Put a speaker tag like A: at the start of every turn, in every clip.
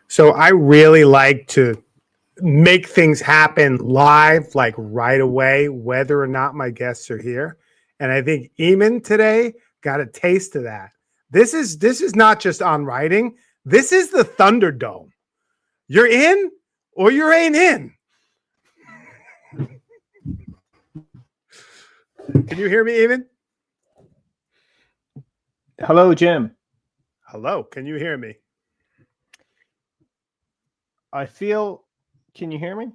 A: So I really like to make things happen live, like right away, whether or not my guests are here. And I think Eamon today got a taste of that. This is not just on writing. This is the Thunderdome. You're in or you ain't in. Can you hear me, Eamon?
B: Hello, Jim.
A: Hello. Can you hear me?
B: I feel. Can you hear me?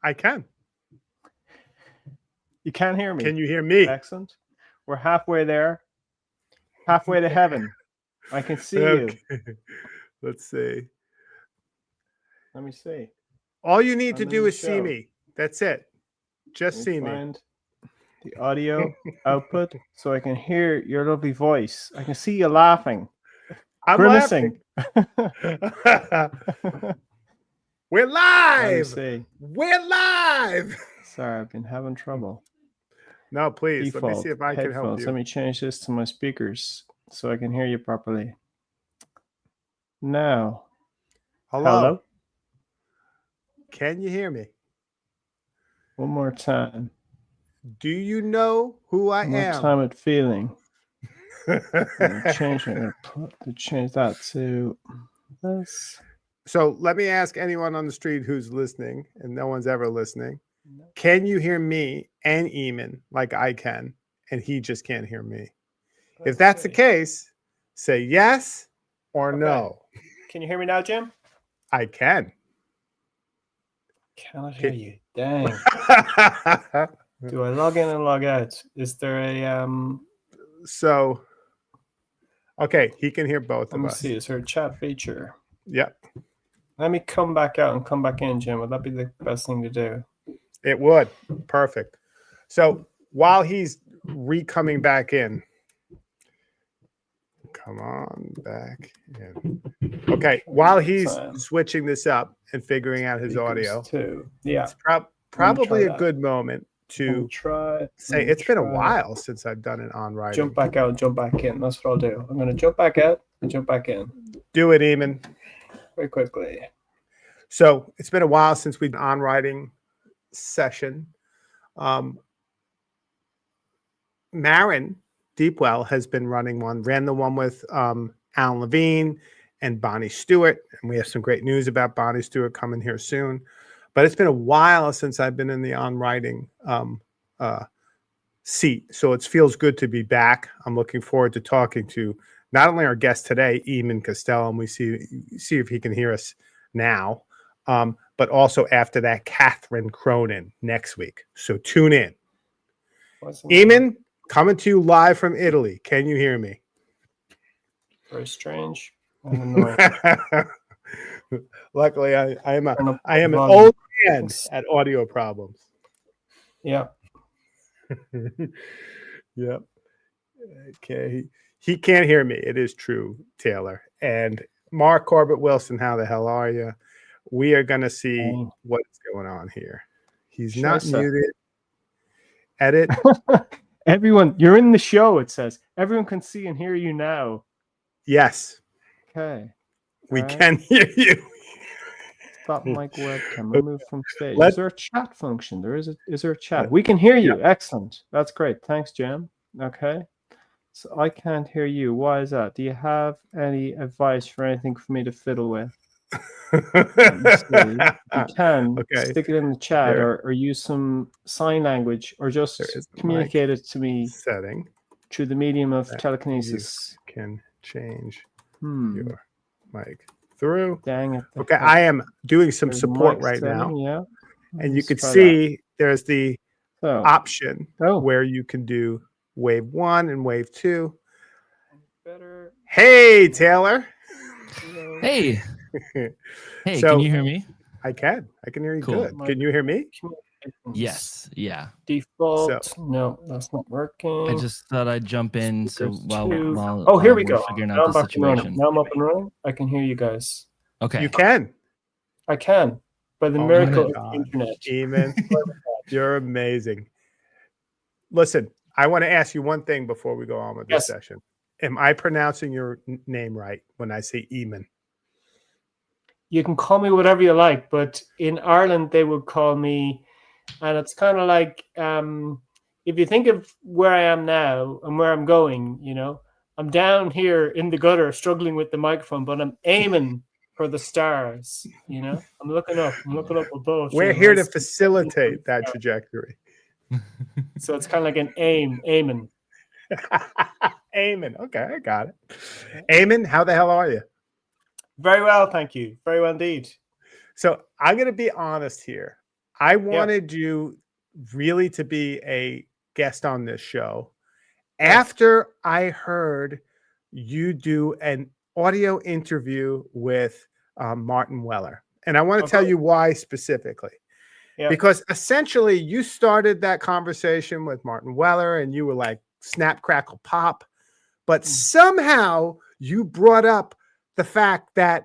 A: I can.
B: You can't hear me.
A: Can you hear me?
B: Excellent. We're halfway there. Halfway to heaven. I can see you.
A: Let's see.
B: Let me see.
A: All you need
B: I'm
A: to
B: in
A: do
B: the
A: is see
B: show.
A: me. That's it. Just see me.
B: Find the audio output so I can hear your lovely voice. I can see you laughing.
A: I'm
B: Grimacing.
A: We're
B: Let me
A: live.
B: see.
A: We're live.
B: Sorry, I've been having trouble.
A: No, please.
B: Default
A: Let me see if I can help
B: headphones.
A: you.
B: Let me change this to my speakers so I can hear you properly. Now.
A: Hello. Can you hear me?
B: One more time.
A: Do you know who I
B: One more
A: am?
B: time at feeling. I'm gonna change that to this.
A: So let me ask anyone on the street who's listening, and no one's ever listening. Can you hear me and Eamon like I can, and he just can't hear me? If that's the case, say yes or no.
B: Can you hear me now, Jim?
A: I can.
B: Cannot hear you. Dang. Do I log in and log out? Is there a
A: So, okay, he can hear both
B: let
A: of
B: me
A: us.
B: see, is there a chat feature?
A: Yep.
B: Let me come back out and come back in, Jim. Would that be the best thing to do?
A: It would. Perfect. So while he's coming back in, come on back in. Okay, while he's switching this up and figuring out his audio,
B: too. Yeah,
A: it's probably a good moment to say it's been a while since I've done it on writing.
B: Jump back out and jump back in. That's what I'll do. I'm going to jump back out and jump back in.
A: Do it, Eamon.
B: Very quickly.
A: So it's been a while since we've been on writing session. Marin Deepwell has been running one, ran the one with Alan Levine and Bonnie Stewart. And we have some great news about Bonnie Stewart coming here soon. But it's been a while since I've been in the on writing seat. So it feels good to be back. I'm looking forward to talking to not only our guest today, Eamon Costello, and we see if he can hear us now, but also after that, Catherine Cronin next week. So tune in. Eamon, coming to you live from Italy. Can you hear me?
B: Very strange and annoying.
A: Luckily, I am an old man at audio problems.
B: Yeah.
A: Yep. Okay. He can't hear me. It is true, Taylor. And Mark Corbett Wilson, how the hell are you? We are going to see what's going on here. He's not muted. Edit.
B: Everyone, you're in the show, it says. Everyone can see and hear you now.
A: Yes.
B: Okay.
A: We can hear you.
B: Stop mic webcam. Remove from stage. Is there a chat function? Is there a chat? We can hear you. Yep. Excellent. That's great. Thanks, Jim. Okay. So I can't hear you. Why is that? Do you have any advice for anything for me to fiddle with? Let me see. You can stick it in the chat or use some sign language or just communicate it to me through the medium of telekinesis.
A: You can change your mic through.
B: Dang it.
A: Okay, I am doing some support right now.
B: Yeah.
A: And you could see there's the option where you can do wave 1 and wave 2. Hey, Taylor.
C: Hey. Hey, can you hear me?
A: I can hear you good. Can you hear me?
C: Yes. Yeah.
B: Default. No, that's not working.
C: I just thought I'd jump in while
B: here we go.
C: figuring out the situation.
B: Now I'm up and running. I can hear you guys.
C: Okay.
A: You can.
B: I can. By the miracle of the internet.
A: Eamon, you're amazing. Listen, I want to ask you one thing before we go on with this session. Am I pronouncing your name right when I say Eamon?
B: you can call me whatever you like, but in Ireland they would call me, and it's kind of like if you think of where I am now and where I'm going, I'm down here in the gutter struggling with the microphone, but I'm aiming for the stars. I'm looking up above.
A: We're here to facilitate that trajectory.
B: So it's kind of like an aiming.
A: Eamon. Okay, I got it. Eamon, how the hell are you?
B: Very well, thank you. Very well indeed.
A: So I'm going to be honest here. I wanted you really to be a guest on this show after I heard you do an audio interview with Martin Weller. And I want to tell you why specifically. Yeah. Because essentially you started that conversation with Martin Weller and you were like, snap, crackle, pop. But somehow you brought up the fact that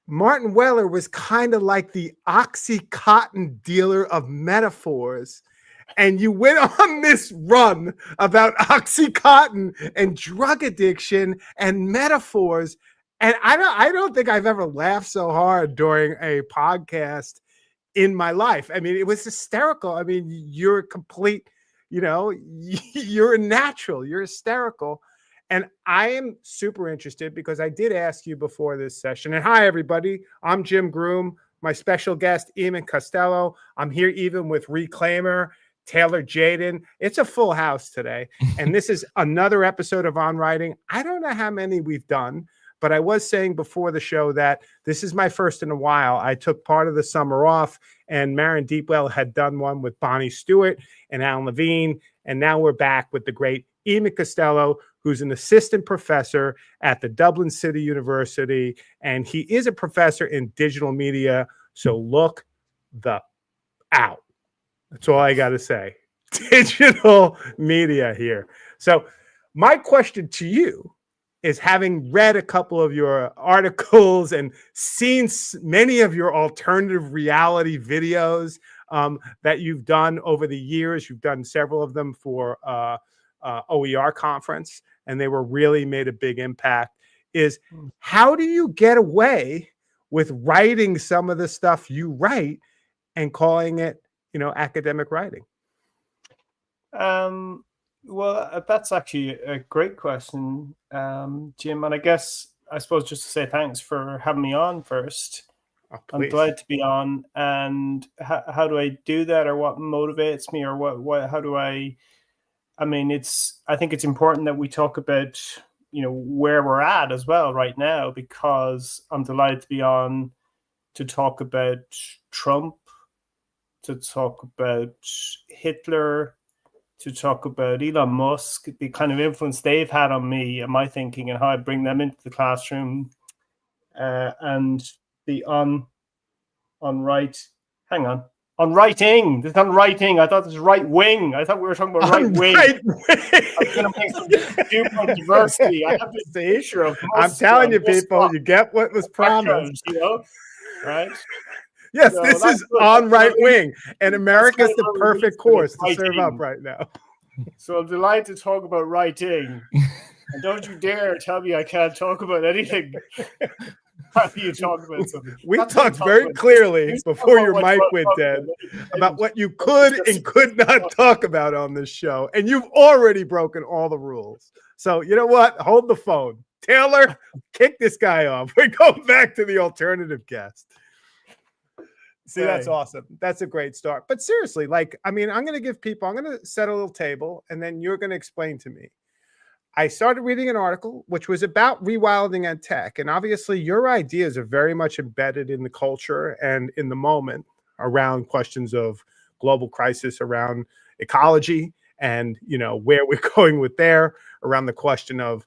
A: Martin Weller was kind of like the Oxycontin dealer of metaphors. And you went on this run about Oxycontin and drug addiction and metaphors. And I don't think I've ever laughed so hard during a podcast in my life. I mean, it was hysterical. I mean, you're a complete, you're a natural, you're hysterical. And I am super interested because I did ask you before this session. And hi, everybody. I'm Jim Groom. My special guest, Eamon Costello. I'm here even with Reclaimer, Taylor Jaden. It's a full house today. And this is another episode of On Writing. I don't know how many we've done, but I was saying before the show that this is my first in a while. I took part of the summer off, and Maren Deepwell had done one with Bonnie Stewart and Alan Levine. And now we're back with the great Eamon Costello, who's an assistant professor at the Dublin City University. And he is a professor in digital media. So look out. That's all I got to say. Digital media here. So my question to you is, having read a couple of your articles and seen many of your alternative reality videos that you've done over the years, you've done several of them for OER conference, and they were really made a big impact, is how do you get away with writing some of the stuff you write and calling it, academic writing?
B: Well, that's actually a great question, Jim. And I suppose just to say thanks for having me on first. I'm glad to be on. And how do I do that, or what motivates me, or how do I think it's important that we talk about, where we're at as well right now, because I'm delighted to be on to talk about Trump, to talk about Hitler, to talk about Elon Musk, the kind of influence they've had on me and my thinking and how I bring them into the classroom, and the on writing. This is on writing. I thought this was right wing. I thought we were talking about right wing. I was going to make some viewpoint diversity. I have this picture of Musk.
A: I'm telling you, people, you get what was promised.
B: Right?
A: Yes, so this is good. On right wing, and America's the perfect course to serve up right now.
B: So I'm delighted to talk about writing. And don't you dare tell me I can't talk about anything. How do you talk about something?
A: We talked very clearly before your mic went dead about what you could and could not talk about on this show. And you've already broken all the rules. So you know what? Hold the phone. Taylor, kick this guy off. We're going back to the alternative guest. See, that's awesome. That's a great start. But seriously, I'm going to set a little table, and then you're going to explain to me. I started reading an article which was about rewilding ed tech. And obviously your ideas are very much embedded in the culture and in the moment around questions of global crisis, around ecology, and, where we're going with there, around the question of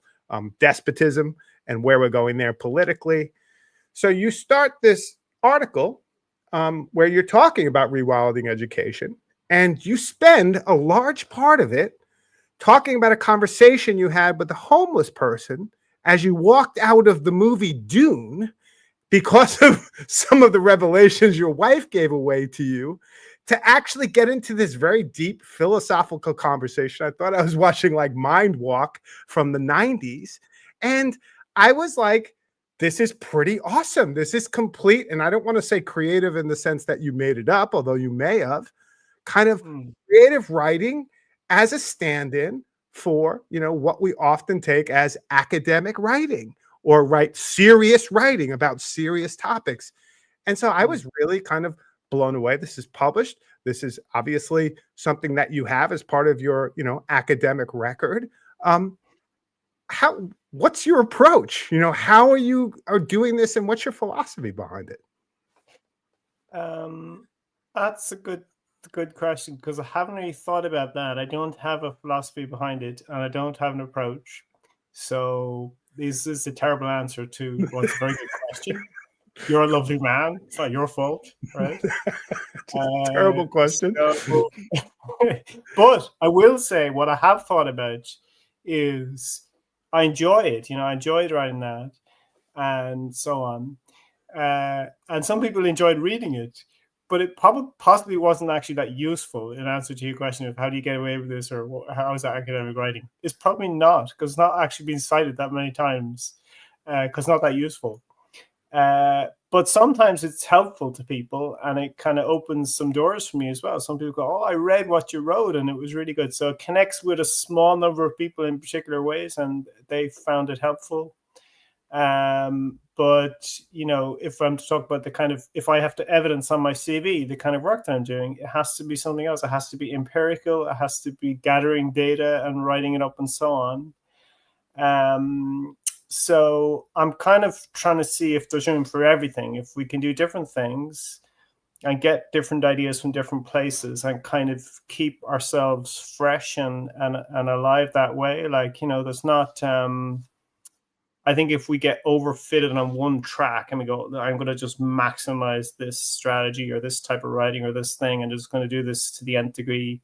A: despotism and where we're going there politically. So you start this article where you're talking about rewilding education, and you spend a large part of it talking about a conversation you had with a homeless person as you walked out of the movie Dune because of some of the revelations your wife gave away to you, to actually get into this very deep philosophical conversation. I thought I was watching Mind Walk from the 90s. And I was like, this is pretty awesome. This is complete. And I don't want to say creative in the sense that you made it up, although you may have, kind of creative writing as a stand-in for, what we often take as academic writing, or serious writing about serious topics. And so I was really kind of blown away. This is published. This is obviously something that you have as part of your, academic record. What's your approach? How are you doing this, and what's your philosophy behind it?
B: That's a good question, because I haven't really thought about that. I don't have a philosophy behind it, and I don't have an approach. So this is a terrible answer to what's a very good question. You're a lovely man. It's not your fault, right?
A: Terrible question.
B: But I will say what I have thought about is I enjoy it. I enjoyed writing that and so on. And some people enjoyed reading it, but it possibly wasn't actually that useful in answer to your question of how do you get away with this, or how is that academic writing? It's probably not, because it's not actually been cited that many times, because it's not that useful. But sometimes it's helpful to people, and it kind of opens some doors for me as well. Some people go, "Oh, I read what you wrote and it was really good." So it connects with a small number of people in particular ways, and they found it helpful. But if I'm to talk about if I have to evidence on my CV the kind of work that I'm doing, it has to be something else. It has to be empirical. It has to be gathering data and writing it up and so on. So I'm kind of trying to see if there's room for everything, if we can do different things and get different ideas from different places and kind of keep ourselves fresh and alive that way. There's not, I think if we get overfitted on one track and we go, I'm going to just maximize this strategy or this type of writing or this thing, and just going to do this to the nth degree,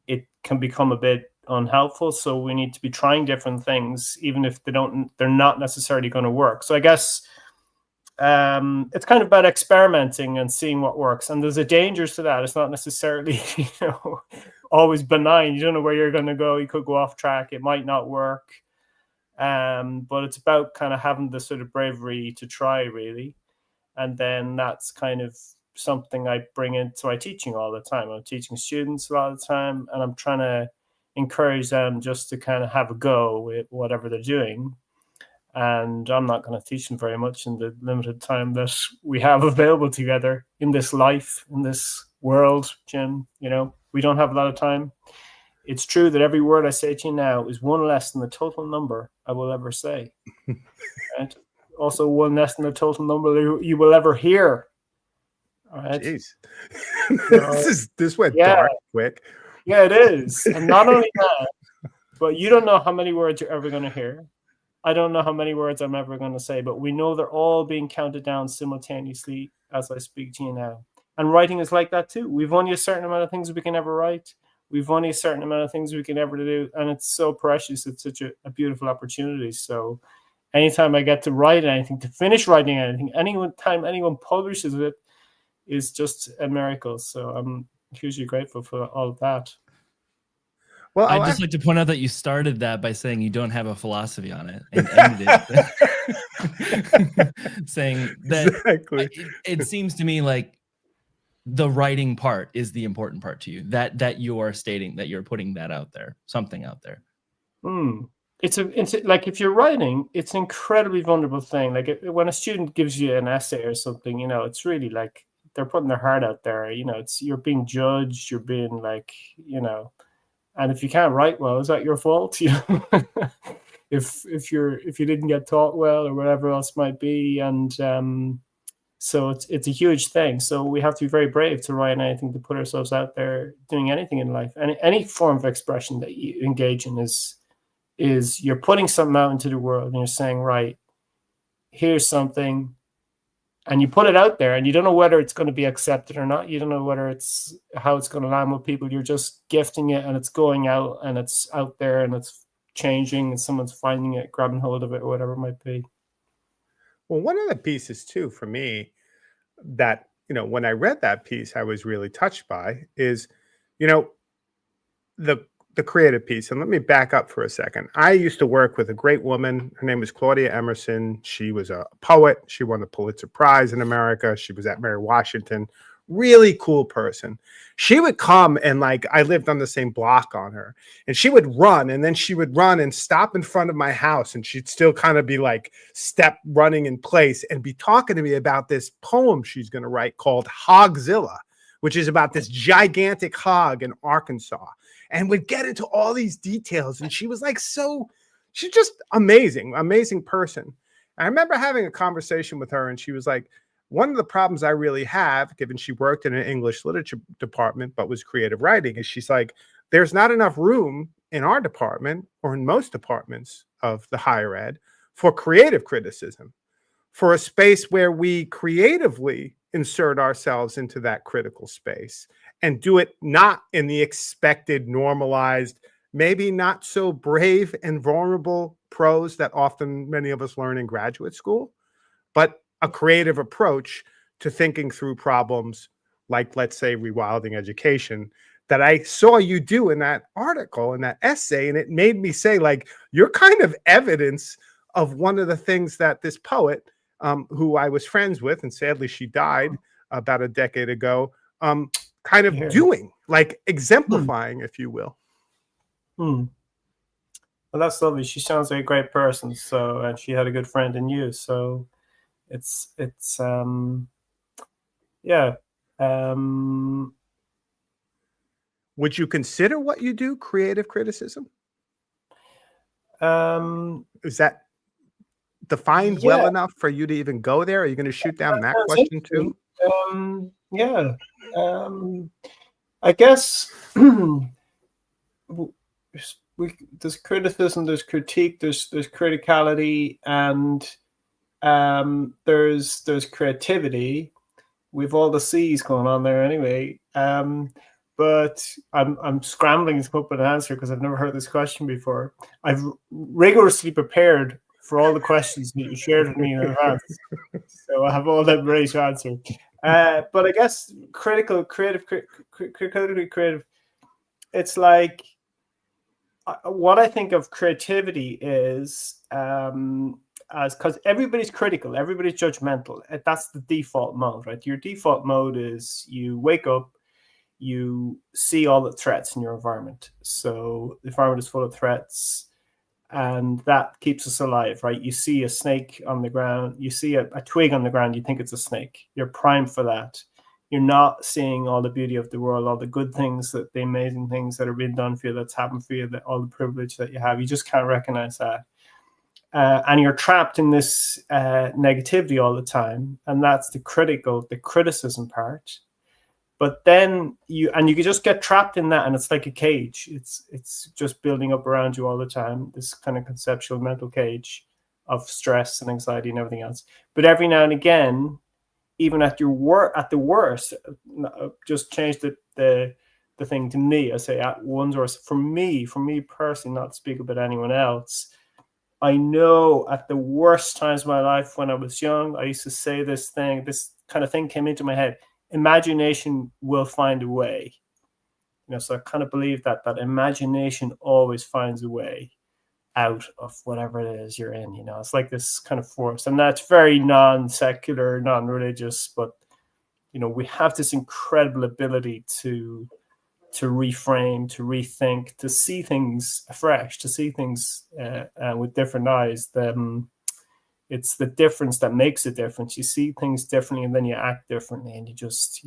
B: it can become a bit unhelpful. So we need to be trying different things, even if they're not necessarily going to work. So I guess it's kind of about experimenting and seeing what works. And there's a danger to that. It's not necessarily, always benign. You don't know where you're going to go. You could go off track. It might not work. But it's about kind of having the sort of bravery to try, really. And then that's kind of something I bring into my teaching all the time. I'm teaching students a lot of the time, and I'm trying to encourage them just to kind of have a go with whatever they're doing. And I'm not going to teach them very much in the limited time that we have available together in this life, in this world, Jim. We don't have a lot of time. It's true that every word I say to you now is one less than the total number I will ever say. Right? Also one less than the total number you will ever hear. All right.
A: Jeez. This went dark quick.
B: Yeah, it is. And not only that, but you don't know how many words you're ever going to hear. I don't know how many words I'm ever going to say, but we know they're all being counted down simultaneously as I speak to you now. And writing is like that too. We've only a certain amount of things we can ever write. We've only a certain amount of things we can ever do. And it's so precious. It's such a beautiful opportunity. So anytime I get to write anything, to finish writing anything, anytime anyone publishes it, is just a miracle. So I'm hugely grateful for all of that.
C: Well, I'd just like to point out that you started that by saying you don't have a philosophy on it, and ended it saying that exactly. It seems to me like the writing part is the important part to you, that you are stating, that you're putting that out there, something out there.
B: It's like, if you're writing, it's an incredibly vulnerable thing. Like when a student gives you an essay or something, it's really like they're putting their heart out there. You're being judged, you're being like, and if you can't write well, is that your fault? If you didn't get taught well or whatever else might be. And so it's a huge thing. So we have to be very brave to write anything, to put ourselves out there, doing anything in life. And any form of expression that you engage in is you're putting something out into the world, and you're saying, right, here's something. And you put it out there, and you don't know whether it's going to be accepted or not. You don't know how it's going to land with people. You're just gifting it, and it's going out, and it's out there, and it's changing, and someone's finding it, grabbing hold of it, or whatever it might be.
A: Well, one of the pieces too for me that, when I read that piece, I was really touched by is, the the creative piece, and let me back up for a second. I used to work with a great woman. Her name was Claudia Emerson. She was a poet. She won the Pulitzer Prize in America. She was at Mary Washington. Really cool person. She would come and like, I lived on the same block on her, and she would run, and then she would run and stop in front of my house, and she'd still kind of be like step running in place and be talking to me about this poem she's going to write called Hogzilla, which is about this gigantic hog in Arkansas, and would get into all these details. And she was like, she's just amazing person. I remember having a conversation with her, and she was like, one of the problems I really have, given she worked in an English literature department, but was creative writing, is she's like, there's not enough room in our department or in most departments of the higher ed for creative criticism, for a space where we creatively insert ourselves into that critical space and do it not in the expected, normalized, maybe not so brave and vulnerable prose that often many of us learn in graduate school, but a creative approach to thinking through problems like, let's say, rewilding education that I saw you do in that article, in that essay. And it made me say, like, you're kind of evidence of one of the things that this poet, who I was friends with, and sadly she died about a decade ago, kind of doing, like exemplifying, if you will.
B: Well, that's lovely. She sounds like a great person. So, and she had a good friend in you. So it's yeah.
A: Would you consider what you do creative criticism? Is that defined well enough for you to even go there? Are you going to shoot down that question too?
B: I guess there's criticism, there's critique, there's criticality, and there's creativity. We've all the C's going on there anyway. But I'm scrambling to come up with an answer because I've never heard this question before. I've rigorously prepared for all the questions that you shared with me in advance, so I have all that ready to answer. But I guess critically creative. It's like what I think of creativity is as because everybody's critical, everybody's judgmental. That's the default mode, right? Your default mode is you wake up, you see all the threats in your environment. So the environment is full of threats, and that keeps us alive, right? You see a snake on the ground, you see a twig on the ground, you think it's a snake. You're primed for that. You're not seeing all the beauty of the world, all the good things, the amazing things that are being done for you, that's happened for you, all the privilege that you have. You just can't recognize that. And you're trapped in this negativity all the time. And that's the criticism part. But then you can just get trapped in that, and it's like a cage. It's just building up around you all the time, this kind of conceptual mental cage of stress and anxiety and everything else. But every now and again, even at the worst, just change the thing to me. I say at one's worst. For me personally, not to speak about anyone else, I know at the worst times of my life when I was young, I used to say this kind of thing came into my head: imagination will find a way. So I kind of believe that imagination always finds a way out of whatever it is you're in. It's like this kind of force, and that's very non-secular, non-religious, but we have this incredible ability to reframe, to rethink, to see things afresh, to see things with different eyes. It's the difference that makes a difference. You see things differently, and then you act differently, and you just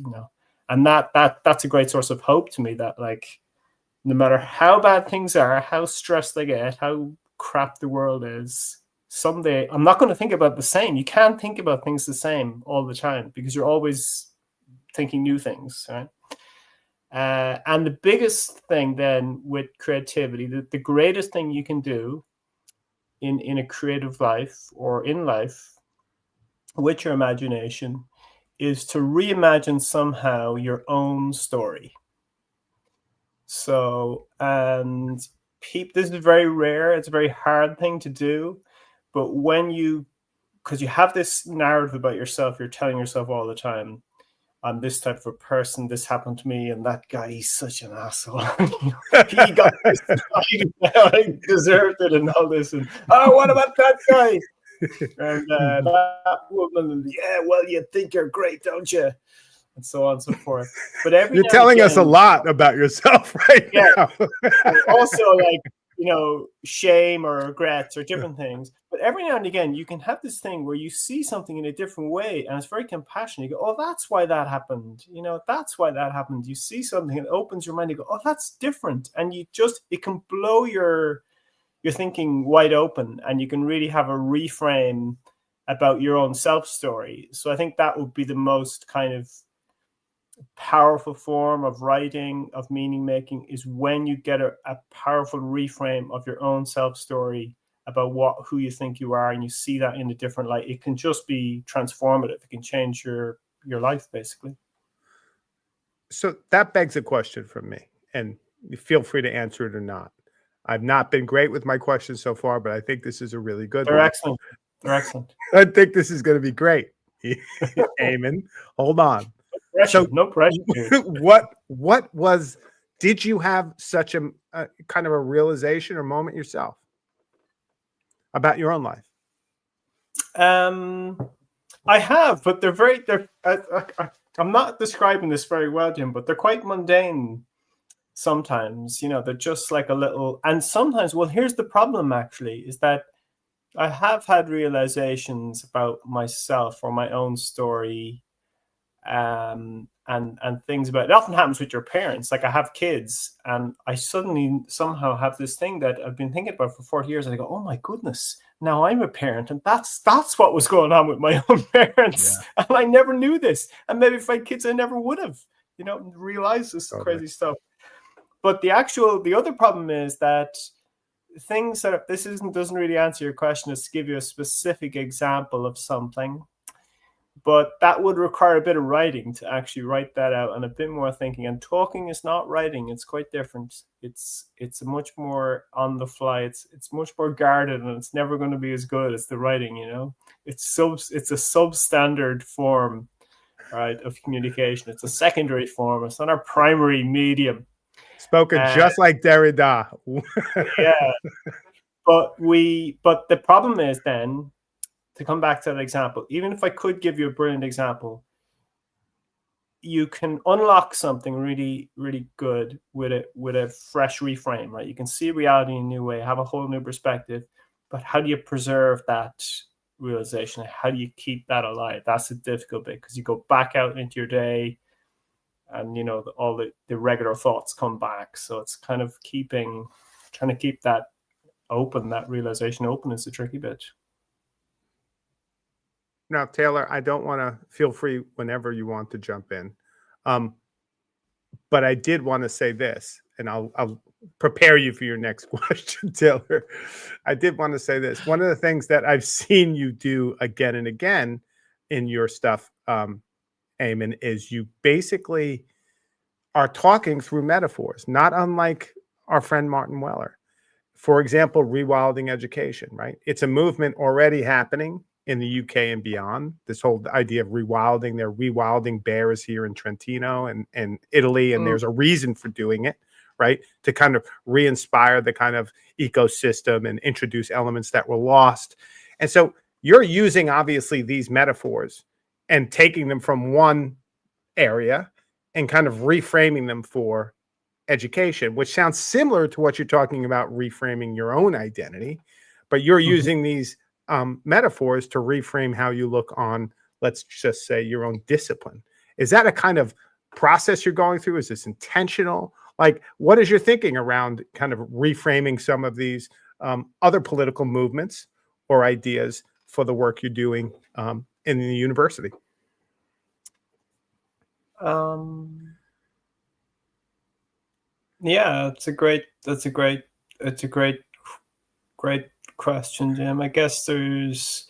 B: and that's a great source of hope to me, that like no matter how bad things are, how stressed I get, how crap the world is, someday I'm not going to think about the same. You can't think about things the same all the time because you're always thinking new things, right? And the biggest thing then with creativity, the greatest thing you can do in a creative life or in life with your imagination is to reimagine somehow your own story. So, and this is very rare. It's a very hard thing to do. But because you have this narrative about yourself, you're telling yourself all the time, I'm this type of a person, this happened to me, and that guy, he's such an asshole. He got this, I deserved it, and all this, and what about that guy? And that woman, and yeah, well, you think you're great, don't you? And so on and so forth. But
A: you're telling us a lot about yourself right now.
B: Also, like, shame or regrets or different things. But every now and again, you can have this thing where you see something in a different way, and it's very compassionate. You go, oh, that's why that happened. That's why that happened. You see something, and it opens your mind. You go, oh, that's different. And it can blow your thinking wide open, and you can really have a reframe about your own self story. So I think that would be the most kind of powerful form of writing, of meaning making, is when you get a powerful reframe of your own self story about who you think you are, and you see that in a different light. It can just be transformative. It can change your life, basically.
A: So that begs a question from me, and feel free to answer it or not. I've not been great with my questions so far, but I think this is a really good one.
B: Excellent. They're excellent.
A: I think this is going to be great. Eamon, hold on.
B: No pressure.
A: Did you have such a kind of a realization or moment yourself about your own life?
B: I have, but they're I'm not describing this very well, Jim, but they're quite mundane sometimes. They're just like a little, and sometimes, well, here's the problem actually, is that I have had realizations about myself or my own story, and things about it. It often happens with your parents. Like, I have kids, and I suddenly somehow have this thing that I've been thinking about for 40 years, and I go, oh my goodness, now I'm a parent, and that's what was going on with my own parents. Yeah. And I never knew this, and maybe if I had kids I never would have realized this crazy stuff. But the other problem is that things that doesn't really answer your question, is to give you a specific example of something. But that would require a bit of writing to actually write that out, and a bit more thinking. And talking is not writing; it's quite different. It's much more on the fly. It's much more guarded, and it's never going to be as good as the writing. It's a substandard form, right, of communication. It's a secondary form. It's not our primary medium.
A: Spoken just like Derrida.
B: Yeah, but the problem is then, to come back to that example, even if I could give you a brilliant example, you can unlock something really, really good with a fresh reframe, right? You can see reality in a new way, have a whole new perspective, but how do you preserve that realization? How do you keep that alive? That's the difficult bit, because you go back out into your day, and all the regular thoughts come back. So it's kind of trying to keep that open, that realization open, is the tricky bit.
A: Now, Taylor, I don't want to, feel free whenever you want to jump in. But I did want to say this, and I'll prepare you for your next question, Taylor. I did want to say this. One of the things that I've seen you do again and again in your stuff, Eamon, is you basically are talking through metaphors, not unlike our friend Martin Weller. For example, rewilding education, right? It's a movement already happening in the UK and beyond. This whole idea of rewilding. They're rewilding bears here in Trentino and Italy, and there's a reason for doing it, right? To kind of re-inspire the kind of ecosystem and introduce elements that were lost. And so you're using, obviously, these metaphors and taking them from one area and kind of reframing them for education, which sounds similar to what you're talking about, reframing your own identity, but you're using these metaphors to reframe how you look on, let's just say, your own discipline. Is that a kind of process you're going through? Is this intentional? Like, what is your thinking around kind of reframing some of these other political movements or ideas for the work you're doing in the university?
B: Yeah, it's a great question, Jim. I guess there's,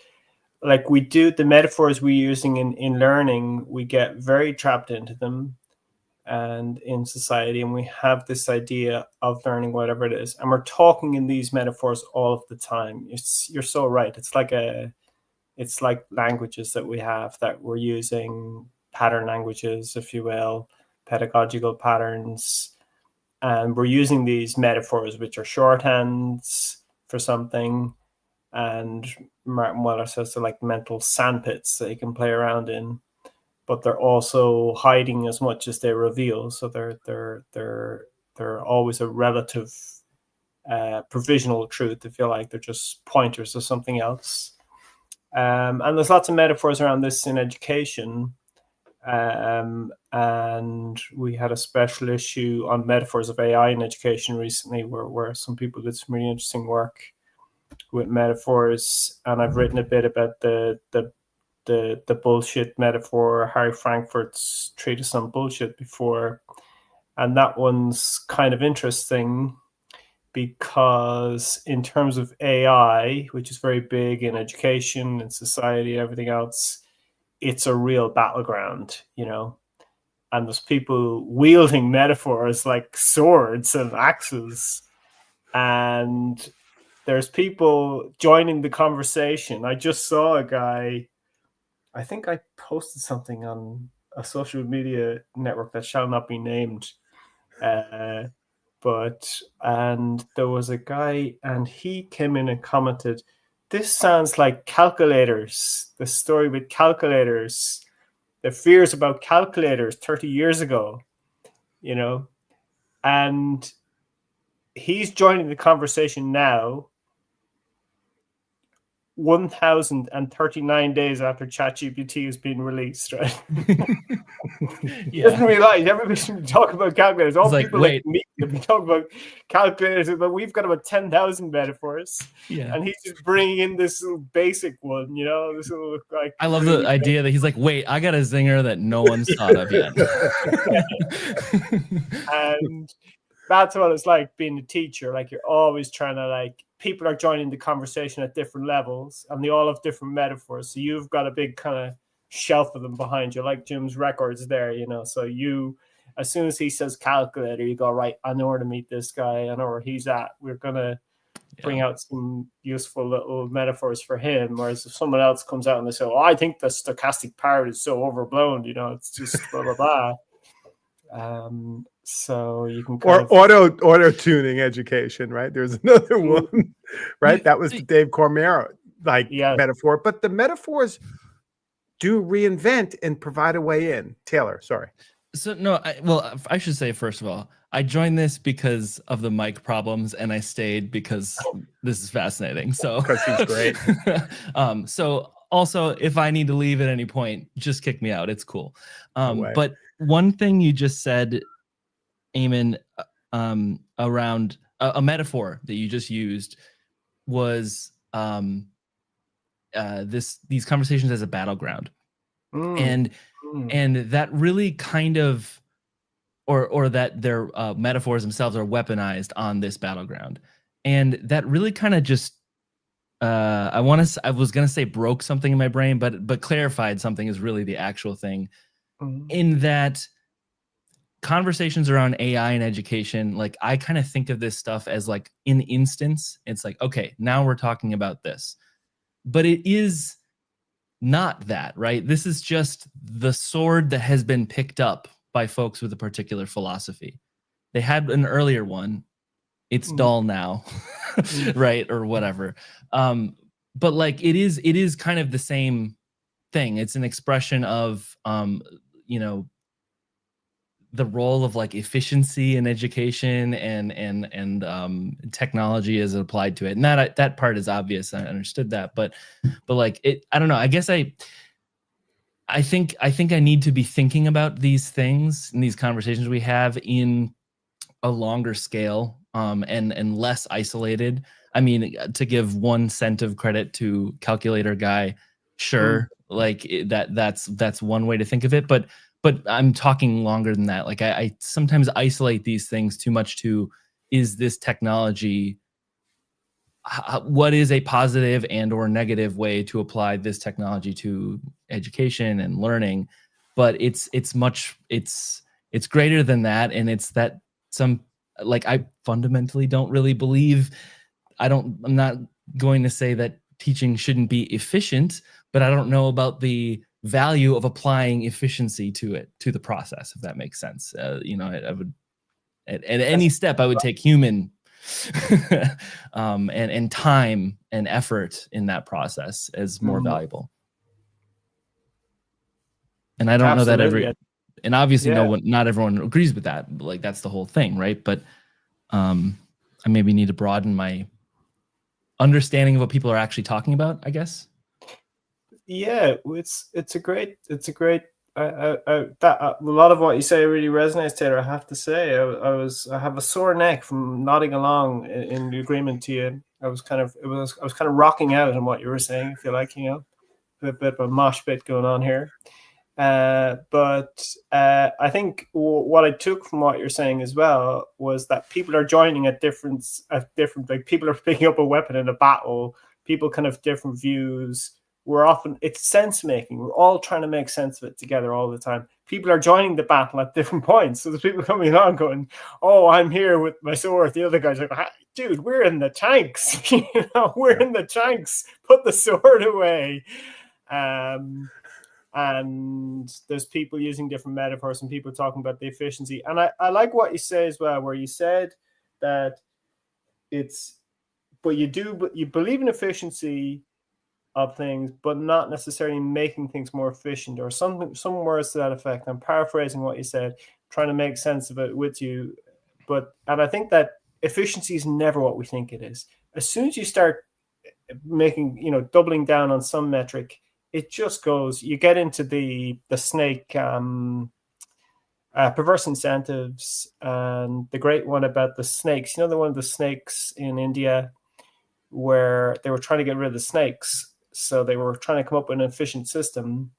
B: like, we do the metaphors we're using in learning, we get very trapped into them and in society, and we have this idea of learning whatever it is, and we're talking in these metaphors all of the time. You're so right. It's like languages that we have that we're using pattern languages, if you will, pedagogical patterns. And we're using these metaphors, which are shorthands for something. And Martin Weller says they're like mental sandpits that you can play around in, but they're also hiding as much as they reveal. So they're always a relative provisional truth, if you like. They're just pointers to something else. And there's lots of metaphors around this in education. And we had a special issue on metaphors of AI in education recently, where some people did some really interesting work with metaphors. And I've written a bit about the bullshit metaphor, Harry Frankfurt's treatise on bullshit before. And that one's kind of interesting because in terms of AI, which is very big in education and society, everything else, it's a real battleground, you know, and there's people wielding metaphors like swords and axes, and there's people joining the conversation. I just saw a guy, I think I posted something on a social media network that shall not be named, and there was a guy, and he came in and commented, "This sounds like calculators, the story with calculators, the fears about calculators 30 years ago, you know." And he's joining the conversation now, 1,039 days after ChatGPT has been released, right? He doesn't realize everybody should be talking about calculators. All people like me have been talking about calculators, but we've got about 10,000 metaphors.
C: Yeah.
B: And he's just bringing in this little basic one, you know, this little, like,
C: I love the idea that he's like, wait, I got a zinger that no one's thought of yet.
B: And that's what it's like being a teacher. Like, you're always trying to, like, people are joining the conversation at different levels, and they all have different metaphors. So you've got a big kind of shelf of them behind you, like Jim's records there, you know. So you, as soon as he says calculator, you go, right, I know where to meet this guy. I know where he's at. We're going to bring out some useful little metaphors for him. Whereas if someone else comes out and they say, "Oh, I think the stochastic part is so overblown, you know, it's just blah, blah, blah." So you can
A: auto tuning education, right? There's another one, right? That was the Dave Cormier metaphor, but the metaphors do reinvent and provide a way in. Taylor, sorry.
C: So no, I should say, first of all, I joined this because of the mic problems, and I stayed because this is fascinating. So
A: because he's great.
C: So also, if I need to leave at any point, just kick me out. It's cool. But one thing you just said, Eamon, around a metaphor that you just used was these conversations as a battleground, and that really kind of, or that their metaphors themselves are weaponized on this battleground, and that really kind of just I was gonna say broke something in my brain, but clarified something is really the actual thing, in that conversations around AI and education, like, I kind of think of this stuff as like an instance. It's like, okay, now we're talking about this, but it is not that, right? This is just the sword that has been picked up by folks with a particular philosophy. They had an earlier one. It's dull now, right? Or whatever. But like, it is kind of the same thing. It's an expression of, you know, the role of like efficiency in education and technology as applied to it. And that part is obvious. I understood that, but like it, I don't know. I guess I think I need to be thinking about these things and these conversations we have in a longer scale, and less isolated. I mean, to give 1 cent of credit to calculator guy, sure, like that's one way to think of it, but I'm talking longer than that. Like, I sometimes isolate these things too much to, is this technology, what is a positive and or negative way to apply this technology to education and learning? But it's greater than that. And it's that like, I fundamentally don't really believe, I'm not going to say that teaching shouldn't be efficient, but I don't know about the value of applying efficiency to the process, if that makes sense. I would at any step I would take human and time and effort in that process as more valuable. And I don't know that and obviously not everyone agrees with that. Like, that's the whole thing, right? But I maybe need to broaden my understanding of what people are actually talking about, I guess.
B: Yeah, it's a great a lot of what you say really resonates, Taylor. I have to say, I have a sore neck from nodding along in agreement to you. I was kind of rocking out on what you were saying. I feel like, a bit of a mosh pit going on here. But I think what I took from what you're saying as well was that people are joining at different, like, people are picking up a weapon in a battle. People kind of different views. It's sense making. We're all trying to make sense of it together all the time. People are joining the battle at different points. So there's people coming along going, "Oh, I'm here with my sword." The other guy's like, "Dude, we're in the tanks. We're in the tanks. Put the sword away." And there's people using different metaphors and people talking about the efficiency. And I like what you say as well, where you said that you believe in efficiency of things, but not necessarily making things more efficient, or some words to that effect. I'm paraphrasing what you said, trying to make sense of it with you. And I think that efficiency is never what we think it is. As soon as you start making, doubling down on some metric, it just goes, you get into the snake, perverse incentives, and the great one about the snakes. The one of the snakes in India where they were trying to get rid of the snakes. So they were trying to come up with an efficient system.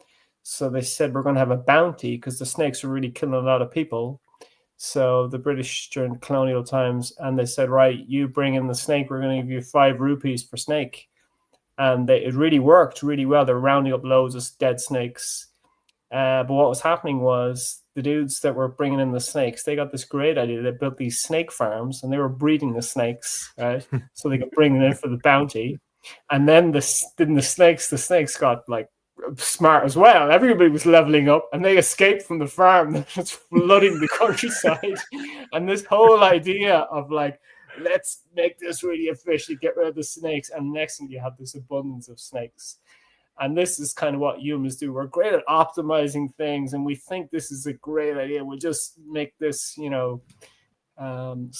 B: So they said, we're going to have a bounty because the snakes were really killing a lot of people. So the British during colonial times, and they said, right, you bring in the snake, we're going to give you 5 rupees per snake. And it really worked really well. They're rounding up loads of dead snakes. But what was happening was the dudes that were bringing in the snakes, they got this great idea. They built these snake farms and they were breeding the snakes, right? So they could bring them in for the bounty. And then the snakes got like smart as well. Everybody was leveling up and they escaped from the farm. They're just flooding the countryside. And this whole idea of like, let's make this really efficient, get rid of the snakes. And next thing you have this abundance of snakes. And this is kind of what humans do. We're great at optimizing things, and we think this is a great idea. We'll just make this, so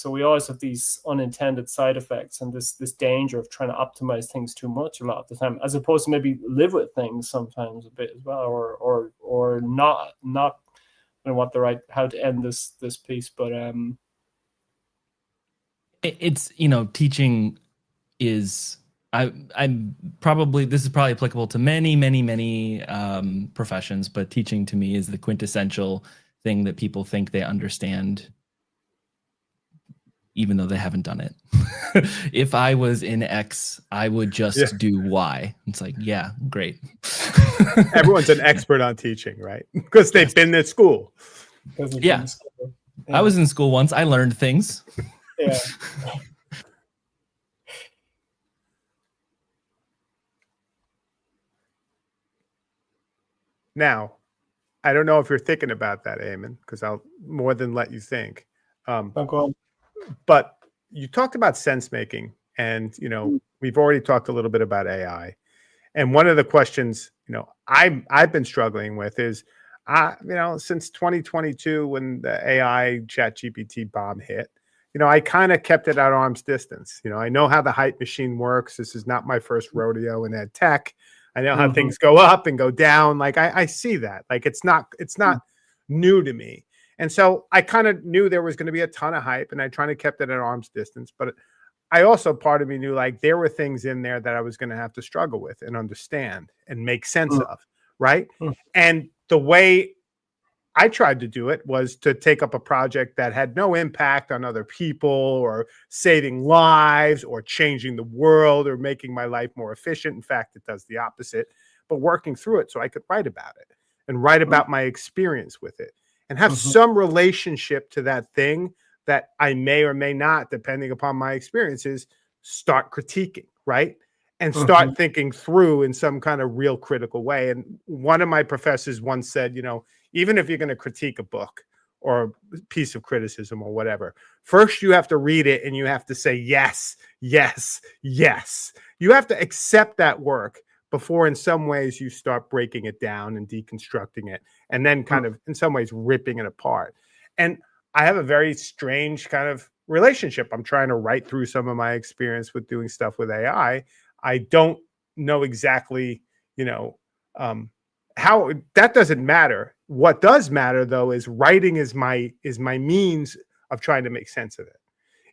B: we always have these unintended side effects and this danger of trying to optimize things too much a lot of the time, as opposed to maybe live with things sometimes a bit as well, or not. I don't know what how to end this piece, but
C: it's teaching is. I'm probably, this is probably applicable to many professions, but teaching to me is the quintessential thing that people think they understand, even though they haven't done it. If I was in X, I would just do Y. It's like, yeah, great.
A: Everyone's an expert on teaching, right? Because they've been at school.
C: Yeah. I was in school once. I learned things.
B: Yeah.
A: Now, I don't know if you're thinking about that, Eamon, because I'll more than let you think. But you talked about sense making, and we've already talked a little bit about AI. And one of the questions I've been struggling with is, since 2022 when the AI ChatGPT bomb hit, I kind of kept it at arm's distance. I know how the hype machine works. This is not my first rodeo in ed tech. I know how things go up and go down. Like I see that. Like it's not new to me. And so I kind of knew there was going to be a ton of hype, and I kind of kept it at arm's distance. But I also, part of me knew like there were things in there that I was going to have to struggle with and understand and make sense of, right? And the way I tried to do it was to take up a project that had no impact on other people or saving lives or changing the world or making my life more efficient. In fact, it does the opposite, but working through it so I could write about it and write about my experience with it and have some relationship to that thing that I may or may not, depending upon my experiences, start critiquing, right? and start thinking through in some kind of real critical way. And one of my professors once said, even if you're going to critique a book or a piece of criticism or whatever, first you have to read it and you have to say, yes, yes, yes. You have to accept that work before in some ways you start breaking it down and deconstructing it, and then kind of in some ways ripping it apart. And I have a very strange kind of relationship. I'm trying to write through some of my experience with doing stuff with AI. I don't know exactly, how that doesn't matter. What does matter though is writing is my means of trying to make sense of it,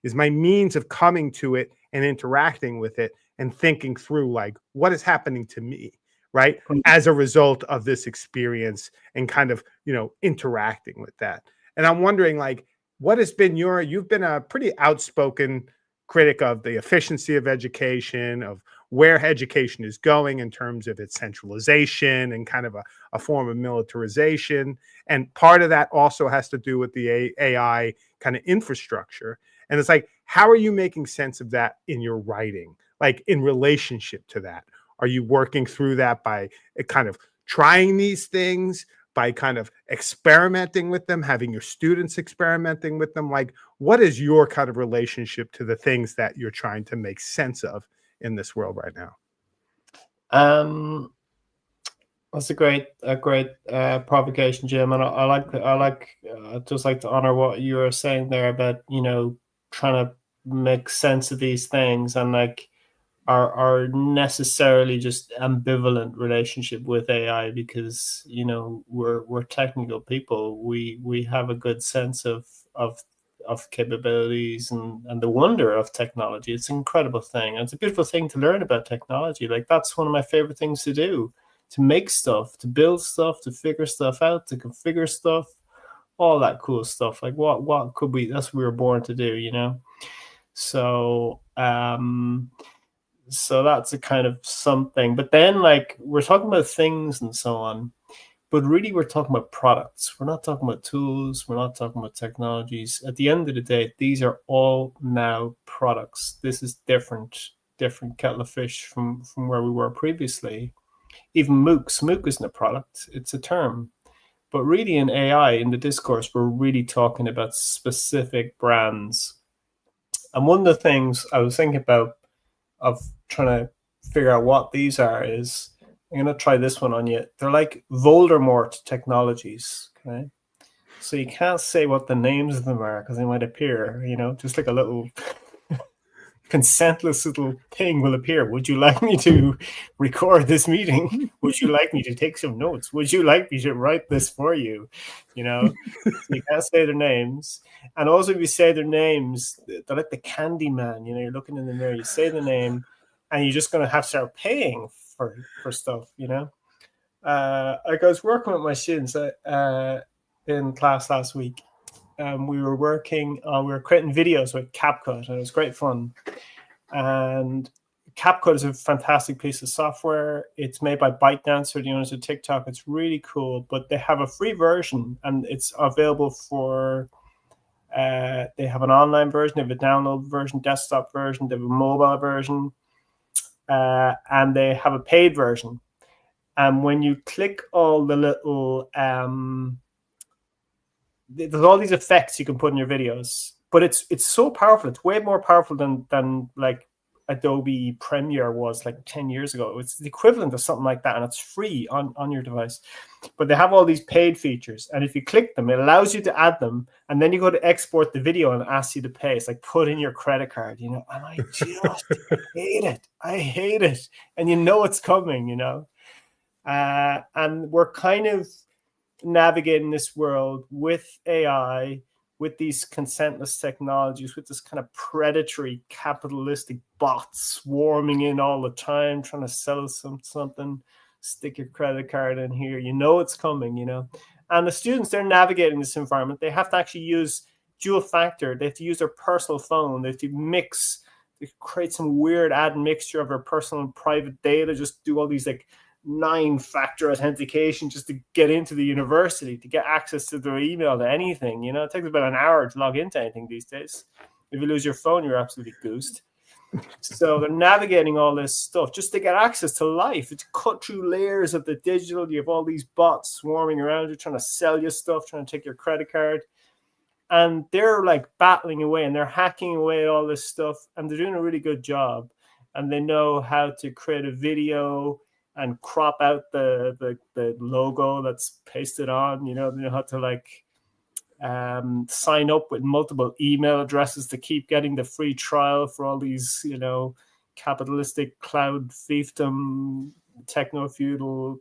A: is my means of coming to it and interacting with it and thinking through like what is happening to me, right, as a result of this experience and kind of, interacting with that. And I'm wondering, like, what has been you've been a pretty outspoken critic of the efficiency of education, of where education is going in terms of its centralization and kind of a form of militarization. And part of that also has to do with the AI kind of infrastructure. And it's like, how are you making sense of that in your writing? Like in relationship to that? Are you working through that by kind of trying these things, by kind of experimenting with them, having your students experimenting with them? Like, what is your kind of relationship to the things that you're trying to make sense of in this world right now?
B: That's a great provocation, Jim. And I'd just like to honor what you were saying there about, trying to make sense of these things and like our necessarily just ambivalent relationship with AI, because we're technical people. We have a good sense of capabilities and the wonder of technology. It's an incredible thing. And it's a beautiful thing to learn about technology. Like that's one of my favorite things to do, to make stuff, to build stuff, to figure stuff out, to configure stuff, all that cool stuff. Like what could we, that's what we were born to do, So so that's a kind of something. But then like we're talking about things and so on, but really we're talking about products. We're not talking about tools. We're not talking about technologies. At the end of the day, these are all now products. This is different kettle of fish from where we were previously. Even MOOC isn't a product, it's a term. But really in AI, in the discourse, we're really talking about specific brands. And one of the things I was thinking about of trying to figure out what these are is, I'm going to try this one on you. They're like Voldemort technologies, okay? So you can't say what the names of them are because they might appear, just like a little consentless little thing will appear. Would you like me to record this meeting? Would you like me to take some notes? Would you like me to write this for you? So you can't say their names. And also if you say their names, they're like the candy man. You're looking in the mirror, you say the name, and you're just going to have to start paying for stuff, Like I was working with my students in class last week. We were creating videos with CapCut, and it was great fun. And CapCut is a fantastic piece of software. It's made by ByteDancer, the owners of TikTok. It's really cool, but they have a free version, and it's available for. They have an online version, they have a download version, desktop version, they have a mobile version, and they have a paid version. And when you click all the little there's all these effects you can put in your videos, but it's so powerful. It's way more powerful than like Adobe Premiere was like 10 years ago. It's the equivalent of something like that, and it's free on your device. But they have all these paid features, and if you click them, it allows you to add them, and then you go to export the video and it asks you to pay. It's like put in your credit card, and I just hate it. I hate it. And it's coming, and we're kind of navigating this world with AI, with these consentless technologies, with this kind of predatory capitalistic bots swarming in all the time, trying to sell something, stick your credit card in here, it's coming, And the students, they're navigating this environment. They have to actually use dual factor. They have to use their personal phone. They have to create some weird admixture of their personal and private data, just do all these like 9-factor authentication just to get into the university, to get access to their email, to anything. It takes about an hour to log into anything these days. If you lose your phone, you're absolutely goosed. So they're navigating all this stuff just to get access to life. It's cut through layers of the digital. You have all these bots swarming around you, trying to sell you stuff, trying to take your credit card. And they're like battling away and they're hacking away at all this stuff. And they're doing a really good job. And they know how to create a video and crop out the logo that's pasted on. You know, they know how to like sign up with multiple email addresses to keep getting the free trial for all these, you know, capitalistic cloud fiefdom, techno-feudal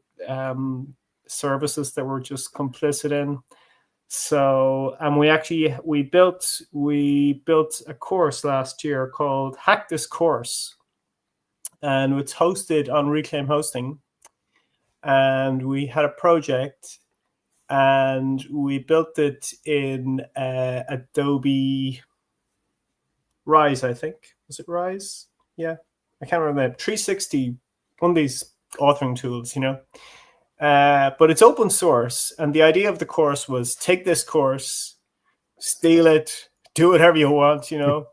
B: services that we're just complicit in. So, and we built a course last year called Hack This Course, and it's hosted on Reclaim Hosting. And we had a project, and we built it in Adobe Rise, I think. Was it Rise? Yeah, I can't remember. 360, one of these authoring tools, you know. But it's open source, and the idea of the course was take this course, steal it, do whatever you want, you know,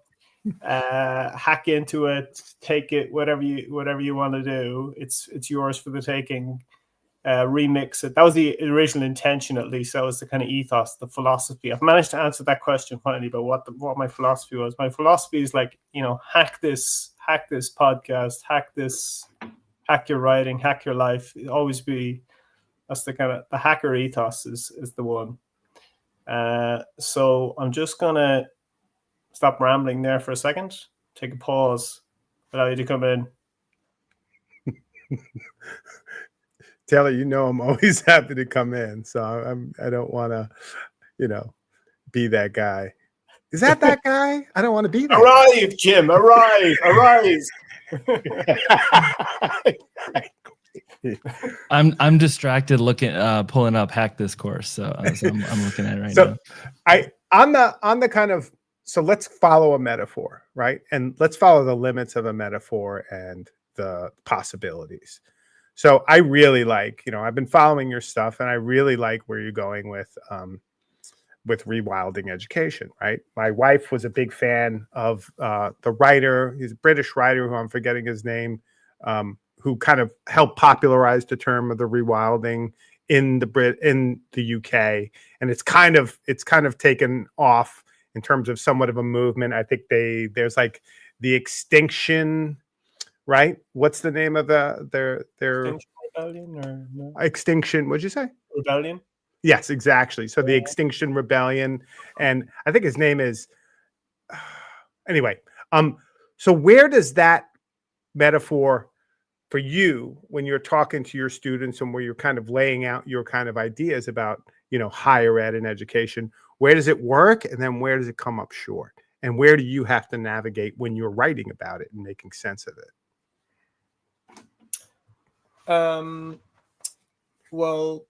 B: hack into it, take it, whatever you want to do. It's yours for the taking. Remix it. That was the original intention, at least. That was the kind of ethos, the philosophy. I've managed to answer that question finally about what my philosophy was. My philosophy is like, you know, hack this podcast, hack your writing, hack your life. Always be. That's the kind of the hacker ethos is the one. So I'm just gonna stop rambling there for a second, take a pause, allow you to come in.
A: Taylor, you know I'm always happy to come in, so I don't want to, you know, be that guy. Is that guy? I don't want to be that.
B: Arrive, guy. Jim. Arise.
C: I'm distracted looking pulling up Hack This Course, so I'm looking at it right now.
A: On the kind of, so let's follow a metaphor, right? And let's follow the limits of a metaphor and the possibilities. So I really like, you know, I've been following your stuff, and I really like where you're going with rewilding education, right? My wife was a big fan of the writer. He's a British writer who I'm forgetting his name, who kind of helped popularize the term of the rewilding in the UK, and it's kind of taken off in terms of somewhat of a movement. I think there's like the Extinction, right? What's the name of their Extinction
B: Rebellion or no?
A: Extinction? What'd you say?
B: Rebellion.
A: Yes, exactly. So the Extinction Rebellion, and I think his name is anyway. So where does that metaphor for you when you're talking to your students and where you're kind of laying out your kind of ideas about, you know, higher ed and education, where does it work, and then where does it come up short, and where do you have to navigate when you're writing about it and making sense of it?
B: Well,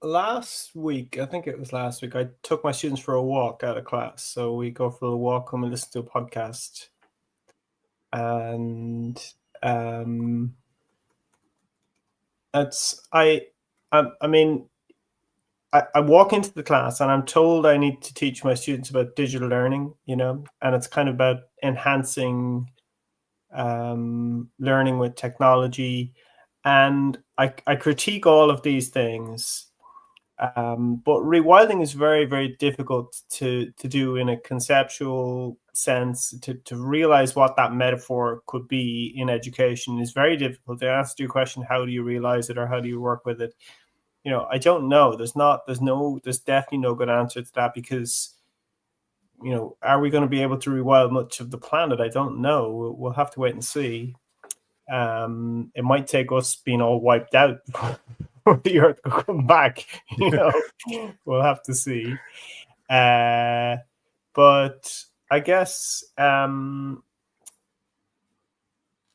B: last week, I took my students for a walk out of class. So we go for a walk, come and listen to a podcast. And I walk into the class and I'm told I need to teach my students about digital learning, you know, and it's kind of about enhancing learning with technology. And I critique all of these things. But rewilding is very, very difficult to do in a conceptual sense. To realize what that metaphor could be in education is very difficult. To answer your question, how do you realize it or how do you work with it? You know, I don't know. There's definitely no good answer to that, because, you know, are we going to be able to rewild much of the planet? I don't know. We'll have to wait and see. It might take us being all wiped out for the Earth to come back. You know, we'll have to see. But I guess,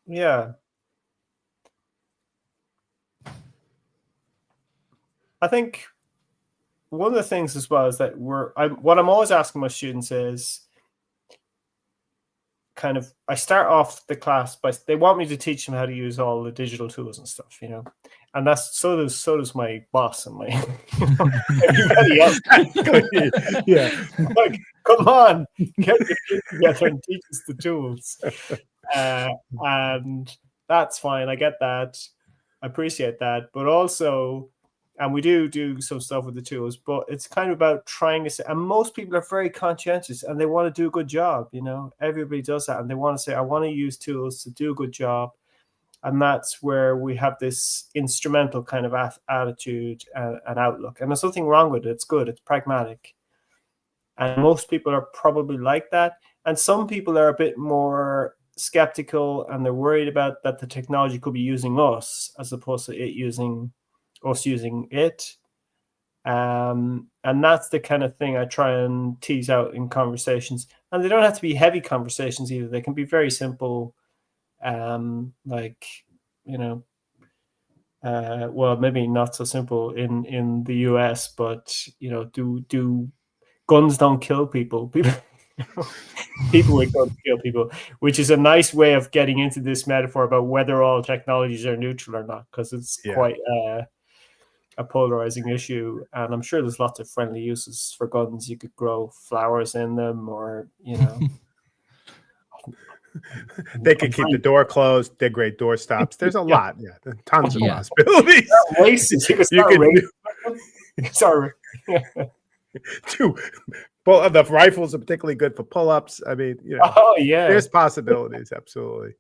B: yeah. I think one of the things as well is that what I'm always asking my students is, I start off the class by, they want me to teach them how to use all the digital tools and stuff, you know, and that's so does my boss and my everybody else.
A: Yeah,
B: Like, come on, get your kids together and teach us the tools, and that's fine. I get that, I appreciate that, but also. And we do some stuff with the tools, but it's kind of about trying to say, and most people are very conscientious and they want to do a good job. You know, everybody does that. And they want to say, I want to use tools to do a good job. And that's where we have this instrumental kind of attitude and outlook. And there's nothing wrong with it. It's good. It's pragmatic. And most people are probably like that. And some people are a bit more skeptical and they're worried about that the technology could be using us as opposed to it using it, and that's the kind of thing I try and tease out in conversations. And they don't have to be heavy conversations either. They can be very simple, like, you know, well, maybe not so simple in the US, but you know, do guns don't kill people? People with guns kill people, which is a nice way of getting into this metaphor about whether all technologies are neutral or not, because it's quite a polarizing issue. And I'm sure there's lots of friendly uses for guns. You could grow flowers in them, or, you know.
A: They could keep the door closed. They're great door stops. There's a lot. Yeah, tons of possibilities.
B: Races. You could start
A: Well, the rifles are particularly good for pull-ups. I mean, you know, there's possibilities. Absolutely.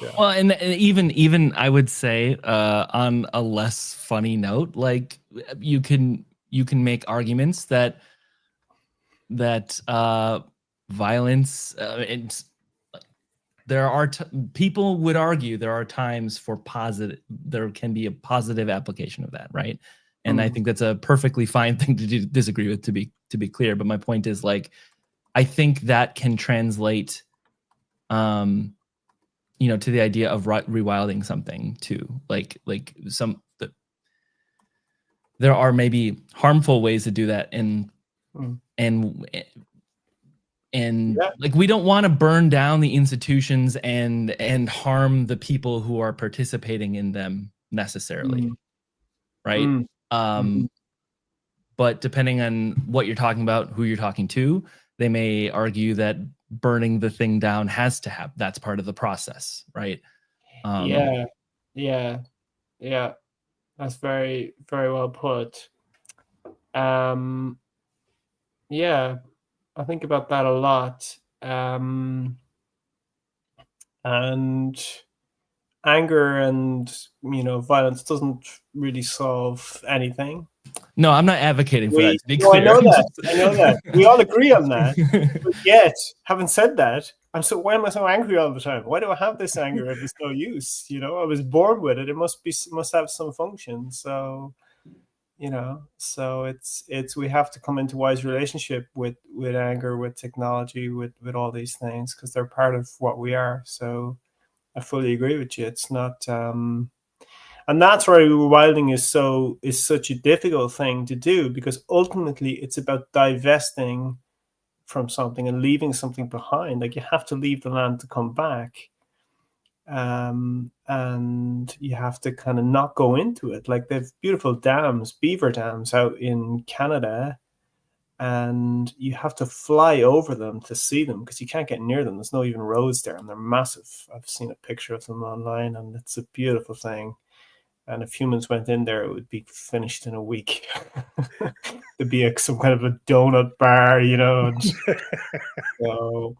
A: Yeah.
C: Well, and even I would say, on a less funny note, like you can make arguments that violence, and there are people would argue there are times for there can be a positive application of that, right? And I think that's a perfectly fine thing to disagree with, to be clear. But my point is, like, I think that can translate, you know, to the idea of rewilding something too. Like there are maybe harmful ways to do that, and like, we don't want to burn down the institutions and harm the people who are participating in them necessarily, right? But depending on what you're talking about, who you're talking to, they may argue that burning the thing down has to happen. That's part of the process, right?
B: Yeah. That's very, very well put. Yeah, I think about that a lot. And anger and, you know, violence doesn't really solve anything.
C: No, I'm not advocating for that, to be clear.
B: I know that. We all agree on that. But yet, having said that, why am I so angry all the time? Why do I have this anger if it's no use? You know, I was born with it. It must have some function. So, you know, so it's we have to come into wise relationship with anger, with technology, with all these things, because they're part of what we are. So I fully agree with you. It's not, and that's why rewilding is such a difficult thing to do, because ultimately it's about divesting from something and leaving something behind. Like, you have to leave the land to come back, and you have to kind of not go into it. Like, they've beautiful dams, beaver dams out in Canada, and you have to fly over them to see them, because you can't get near them. There's no even roads there, and they're massive. I've seen a picture of them online, and it's a beautiful thing. And if humans went in there, it would be finished in a week. There'd be some kind of a donut bar, you know. And so,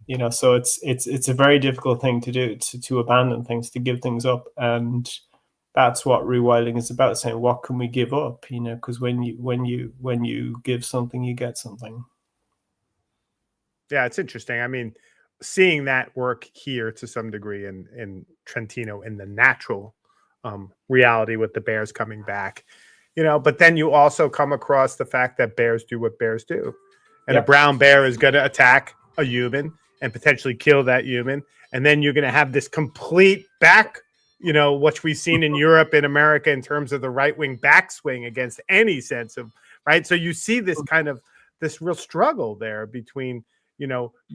B: you know, so it's a very difficult thing to do, to abandon things, to give things up, and that's what rewilding is about, saying, what can we give up? You know, because when you give something, you get something.
A: Yeah, it's interesting. I mean, seeing that work here to some degree in Trentino, in the natural reality with the bears coming back, you know, but then you also come across the fact that bears do what bears do. And a brown bear is going to attack a human and potentially kill that human. And then you're going to have this complete back, you know, what we've seen in Europe and America in terms of the right-wing backswing against any sense of, right? So you see this kind of, this real struggle there between,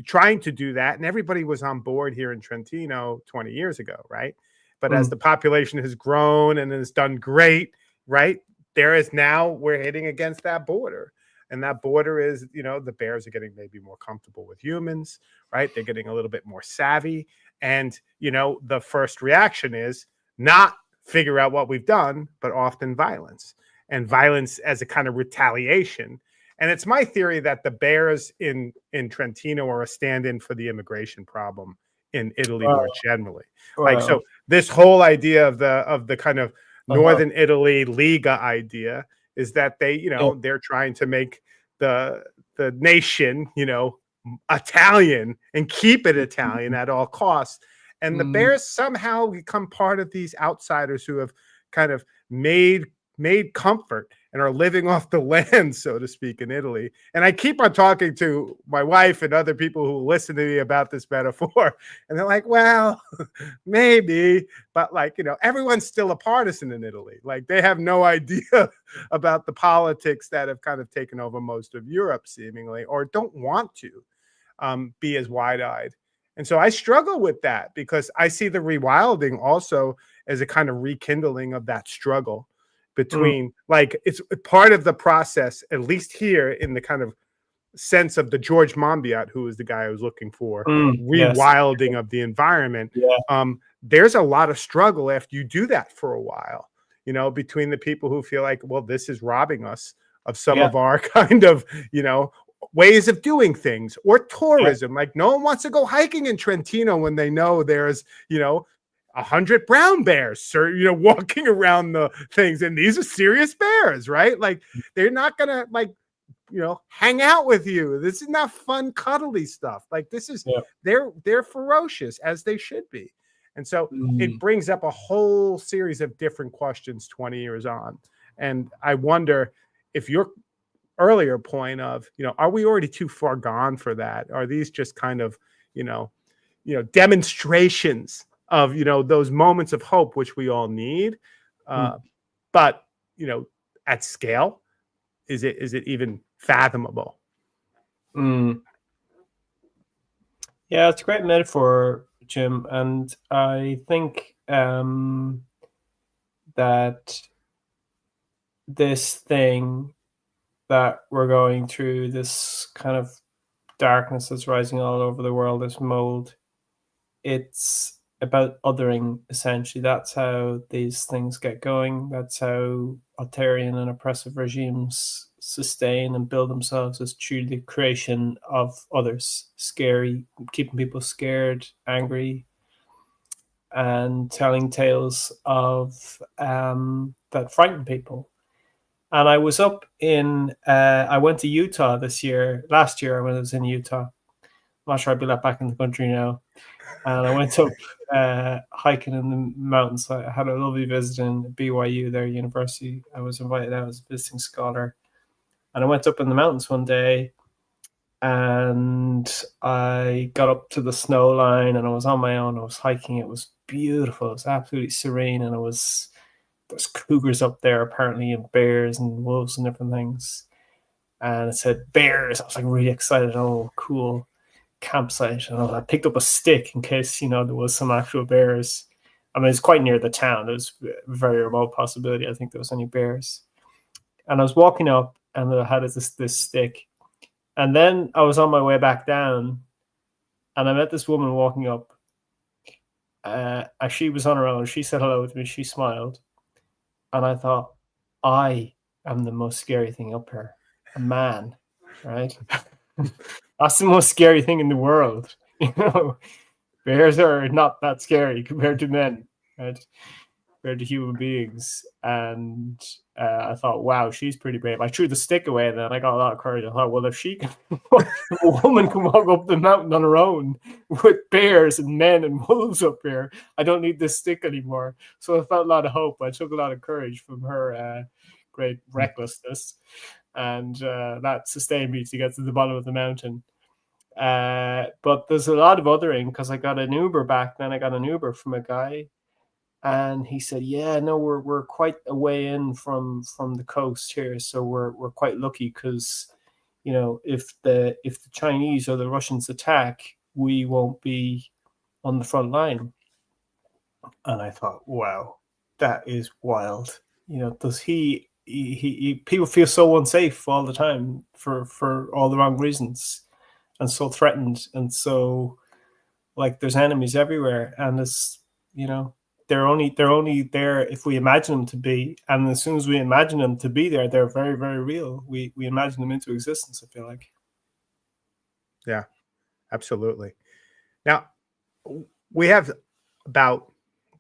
A: trying to do that. And everybody was on board here in Trentino 20 years ago, right? But as the population has grown and has done great, right, we're hitting against that border. And that border is, the bears are getting maybe more comfortable with humans, right? They're getting a little bit more savvy. And, the first reaction is not figure out what we've done, but often violence, and violence as a kind of retaliation. And it's my theory that the bears in Trentino are a stand-in for the immigration problem in Italy more generally. So this whole idea of the kind of Northern Italy Liga idea is that they're trying to make the nation, Italian and keep it Italian at all costs. And the bears somehow become part of these outsiders who have kind of made comfort and are living off the land, so to speak, in Italy. And I keep on talking to my wife and other people who listen to me about this metaphor, and they're like, well, maybe, but everyone's still a partisan in Italy. Like, they have no idea about the politics that have kind of taken over most of Europe, seemingly, or don't want to be as wide-eyed. And so I struggle with that, because I see the rewilding also as a kind of rekindling of that struggle between it's part of the process, at least here in the kind of sense of the George Monbiot, who is the guy I was looking for, rewilding of the environment. There's a lot of struggle after you do that for a while, between the people who feel like, well, this is robbing us of some of our kind of, ways of doing things, or tourism. Like, no one wants to go hiking in Trentino when they know there's, 100 brown bears, walking around the things, and these are serious bears, right? Like, they're not gonna hang out with you. This is not fun, cuddly stuff. Like, this is they're ferocious, as they should be. And so it brings up a whole series of different questions 20 years on. And I wonder if your earlier point of, are we already too far gone for that? Are these just kind of, demonstrations of, those moments of hope, which we all need? But, at scale, is it even fathomable?
B: Yeah, it's a great metaphor, Jim. And I think that this thing that we're going through, this kind of darkness that's rising all over the world, this mold, it's about othering, essentially. That's how these things get going. That's how authoritarian and oppressive regimes sustain and build themselves, as through the creation of others, scary, keeping people scared, angry, and telling tales of that frighten people. And I was up in, I went to Utah last year when I was in Utah. I'm not sure I'd be let back in the country now. And I went up hiking in the mountains. I had a lovely visit in BYU, their university. I was invited out as a visiting scholar. And I went up in the mountains one day, and I got up to the snow line, and I was on my own. I was hiking. It was beautiful. It was absolutely serene. And there's cougars up there, apparently, and bears and wolves and different things. And it said bears. I was like really excited. Oh, cool campsite. And I picked up a stick in case, there was some actual bears. I mean, it's quite near the town. There's a very remote possibility I think there was any bears. And I was walking up, and I had this stick. And then I was on my way back down, and I met this woman walking up. She was on her own. She said hello to me. She smiled. And I thought, I am the most scary thing up here. A man, right? That's the most scary thing in the world. Bears are not that scary compared to men, right? Compared to human beings. And I thought, wow, she's pretty brave. I threw the stick away, and then I got a lot of courage. I thought, well, if she can, a woman can walk up the mountain on her own with bears and men and wolves up here, I don't need this stick anymore. So I felt a lot of hope. I took a lot of courage from her great recklessness, and that sustained me to get to the bottom of the mountain. But there's a lot of othering, because I got an Uber back. Then I got an Uber from a guy, and he said, "Yeah, no, we're quite a way in from the coast here, so we're quite lucky, because if the Chinese or the Russians attack, we won't be on the front line. And I thought, wow, that is wild. Does he people feel so unsafe all the time for all the wrong reasons, and so threatened, and so like there's enemies everywhere, and it's they're only there if we imagine them to be, and as soon as we imagine them to be there, they're very, very real. We imagine them into existence, I feel like.
A: Yeah, absolutely. Now we have about,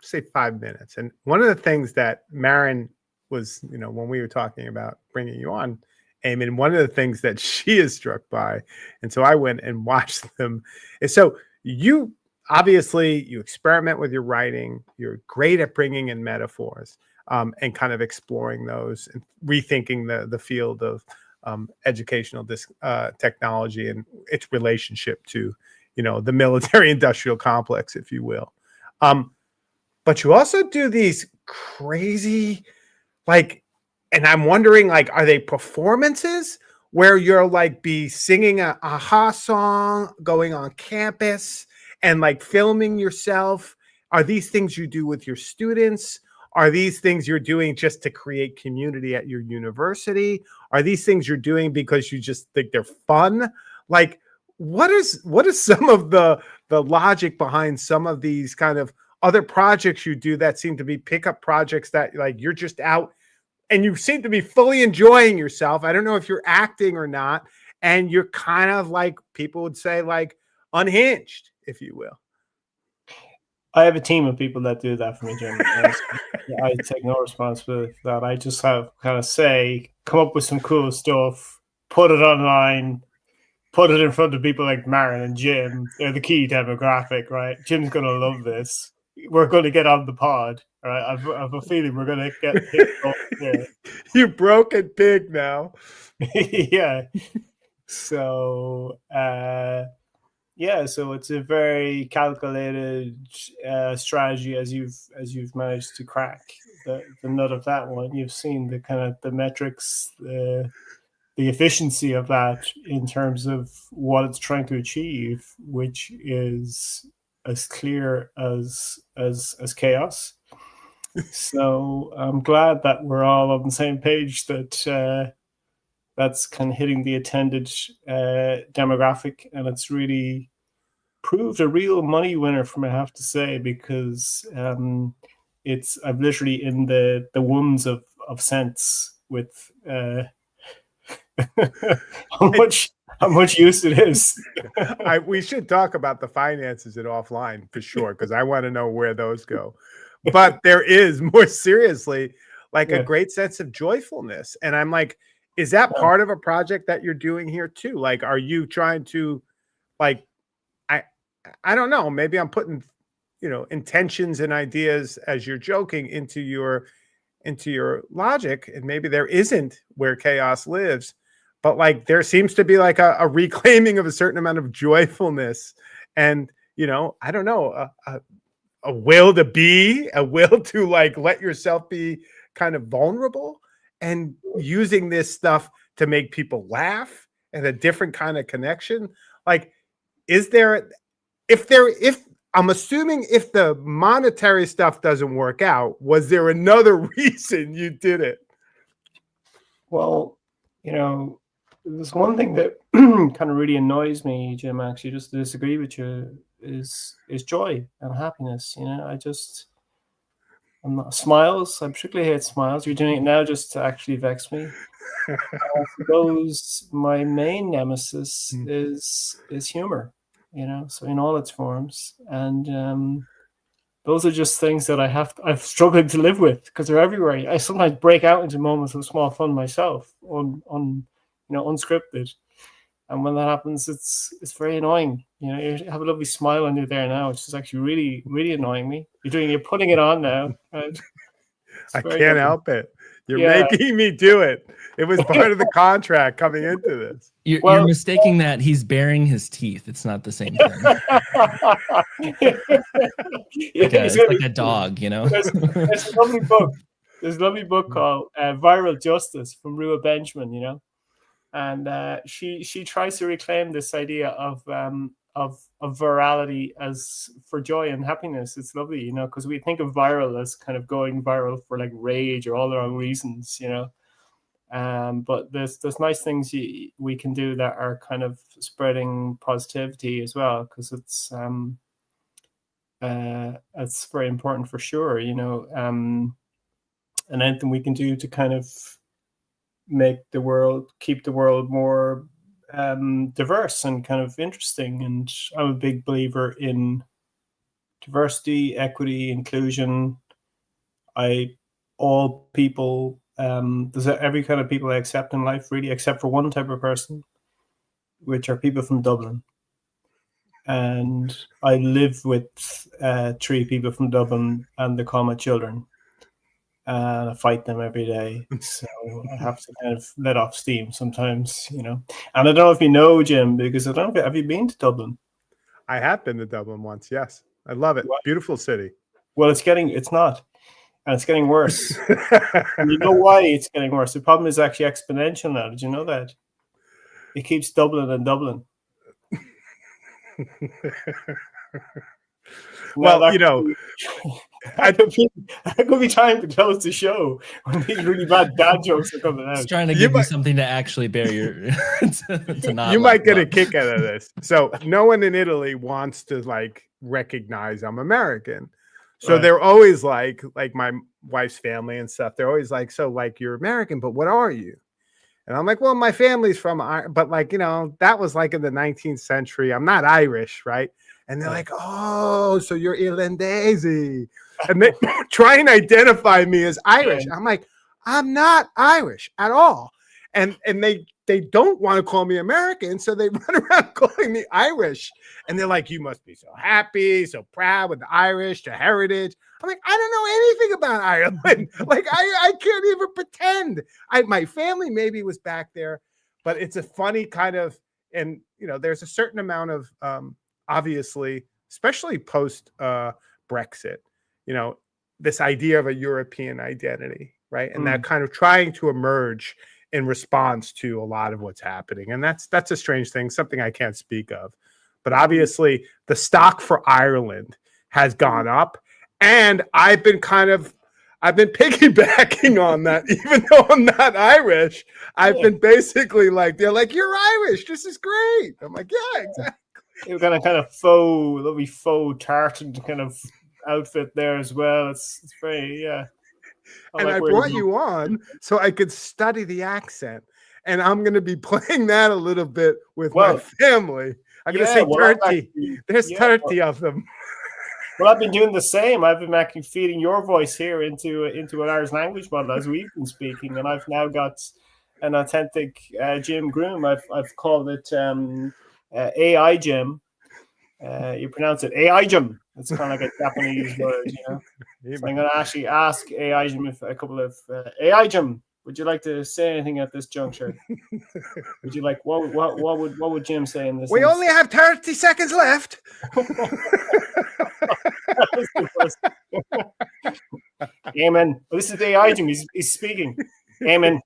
A: say, 5 minutes, and one of the things that Marin was, when we were talking about bringing you on, Eamon, one of the things that she is struck by, and so I went and watched them, is so you obviously you experiment with your writing, you're great at bringing in metaphors, and kind of exploring those and rethinking the field of educational technology and its relationship to the military industrial complex, if you will. But you also do these crazy, and I'm wondering, are they performances where you're be singing a aha song, going on campus and filming yourself? Are these things you do with your students? Are these things you're doing just to create community at your university? Are these things you're doing because you just think they're fun? What is some of the logic behind some of these kind of other projects you do that seem to be pickup projects that you're just out and you seem to be fully enjoying yourself? I don't know if you're acting or not, and you're kind of people would say unhinged, if you will.
B: I have a team of people that do that for me, Jim. I take no responsibility for that. I just have come up with some cool stuff, put it online, put it in front of people like Marin and Jim. They're the key demographic, right? Jim's going to love this. We're going to get on the pod, right? I have a feeling we're going to get hit off there.
A: You broken pig now.
B: Yeah. So, so it's a very calculated strategy as you've managed to crack the nut of that one. You've seen the kind of the metrics, the efficiency of that in terms of what it's trying to achieve, which is as clear as chaos. So I'm glad that we're all on the same page, that that's kind of hitting the intended demographic, and it's really proved a real money winner for me, I have to say, because I'm literally in the ones of cents with how much use it is.
A: We should talk about the finances it offline for sure, because I want to know where those go. But there is, more seriously, a great sense of joyfulness, and I'm is that part of a project that you're doing here too? Are you trying to I don't know, maybe I'm putting intentions and ideas as you're joking into your logic, and maybe there isn't where chaos lives, but there seems to be a reclaiming of a certain amount of joyfulness, and I don't know, a will to be, a will to let yourself be kind of vulnerable, and using this stuff to make people laugh, and a different kind of connection. Is there, if I'm assuming if the monetary stuff doesn't work out, was there another reason you did it?
B: Well, there's one thing that kind of really annoys me, Jim, actually, just to disagree with you, is joy and happiness. I'm not smiles. I particularly hate smiles. You're doing it now just to actually vex me. I suppose my main nemesis is humor, so in all its forms, and those are just things that I've struggled to live with, because they're everywhere. I sometimes break out into moments of small fun myself, unscripted, and when that happens, it's very annoying. You have a lovely smile on you there now, which is actually really, really annoying me. You're putting it on now. Right?
A: I can't help it. You're making me do it. It was part of the contract coming into this.
C: You're mistaking that he's baring his teeth. It's not the same thing. It's like a dog,
B: There's a lovely book. There's a lovely book called Viral Justice from Rua Benjamin, and she tries to reclaim this idea of virality as for joy and happiness. It's lovely, you know, because we think of viral as kind of going viral for like rage or all the wrong reasons, you know. But there's nice things we can do that are kind of spreading positivity as well, because it's very important for sure, you know. And anything we can do to kind of keep the world more diverse and kind of interesting. And I'm a big believer in diversity, equity, inclusion. All people, there's every kind of people I accept in life, really, except for one type of person, which are people from Dublin. And I live with 3 people from Dublin, and they call my children. And I fight them every day, so I have to kind of let off steam sometimes, you know. And I don't know if you know, Jim, because I don't know, have you been to Dublin?
A: I have been to Dublin once. Yes, I love it. What? Beautiful city.
B: Well, it's not, and it's getting worse. And you know why it's getting worse? The problem is actually exponential now. Did you know that? It keeps doubling and doubling.
A: Well, you know,
B: I could be trying to close the show when these really bad dad jokes are coming out.
C: Just trying to give you something to actually bear your to not.
A: You might get a kick out of this. So no one in Italy wants to like recognize I'm American. So they're always like my wife's family and stuff. They're always like, so like you're American, but what are you? And I'm like, well, my family's from Ireland, but like, you know, that was like in the 19th century. I'm not Irish, right? And they're like, oh, so you're Irlandese. And they try and identify me as Irish. I'm like, I'm not Irish at all. And they don't want to call me American, so they run around calling me Irish. And they're like, you must be so happy, so proud with the Irish, the heritage. I'm like, I don't know anything about Ireland. Like, I can't even pretend. My family maybe was back there, but it's a funny kind of, and, you know, there's a certain amount of, obviously, especially post Brexit, you know, this idea of a European identity, right? And that kind of trying to emerge in response to a lot of what's happening. And that's a strange thing, something I can't speak of. But obviously, the stock for Ireland has gone up. And I've been piggybacking on that, even though I'm not Irish. I've been basically like, they're like, you're Irish. This is great. I'm like, yeah, exactly.
B: You've got a kind of faux tartan kind of outfit there as well. It's very, yeah.
A: I brought you on so I could study the accent. And I'm going to be playing that a little bit with my family. I'm going to say 30. There's 30 of them.
B: Well, I've been doing the same. I've been actually feeding your voice here into an Irish language model as we've been speaking. And I've now got an authentic Jim Groom. I've called it AI Jim. You pronounce it AI Jim. It's kind of like a Japanese word, you know. So I'm going to actually ask AI Jim a couple of AI Jim. Would you like to say anything at this juncture? Would you like what would Jim say in this?
A: We only have 30 seconds left.
B: Eamon, this is AI Jim. He's speaking. Eamon,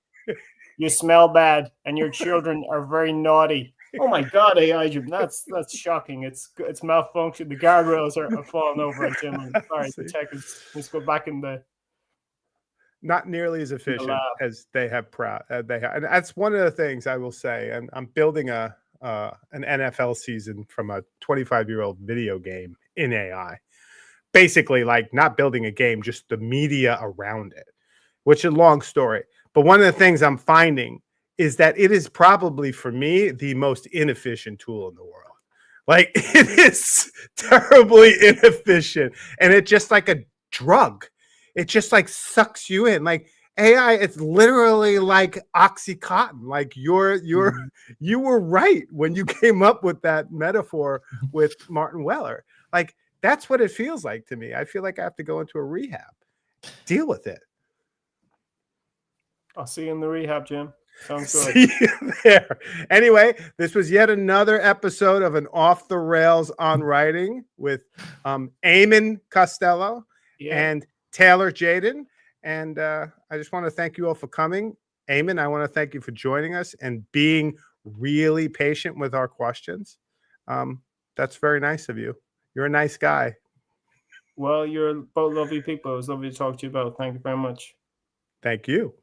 B: you smell bad, and your children are very naughty. Oh my God, AI Jim, that's shocking. It's malfunction. The guardrails are falling over, Jim. Sorry, the tech is. Let's go back in the.
A: Not nearly as efficient as they have. And that's one of the things I will say. And I'm building an NFL season from a 25-year-old video game in AI. Basically, like not building a game, just the media around it, which is a long story. But one of the things I'm finding is that it is probably, for me, the most inefficient tool in the world. Like, it is terribly inefficient. And it's just like a drug. It just like sucks you in. Like AI, it's literally like Oxycontin. Like you were right when you came up with that metaphor with Martin Weller. Like that's what it feels like to me. I feel like I have to go into a rehab. Deal with it.
B: I'll see you in the rehab, Jim. Sounds good.
A: See you there. Anyway, this was yet another episode of an Off the Rails on Writing with Eamon Costello and Taylor Jaden. And I just want to thank you all for coming. Eamon, I want to thank you for joining us and being really patient with our questions. That's very nice of you. You're a nice guy.
B: Well, you're both lovely people. It was lovely to talk to you both. Thank you very much.
A: Thank you.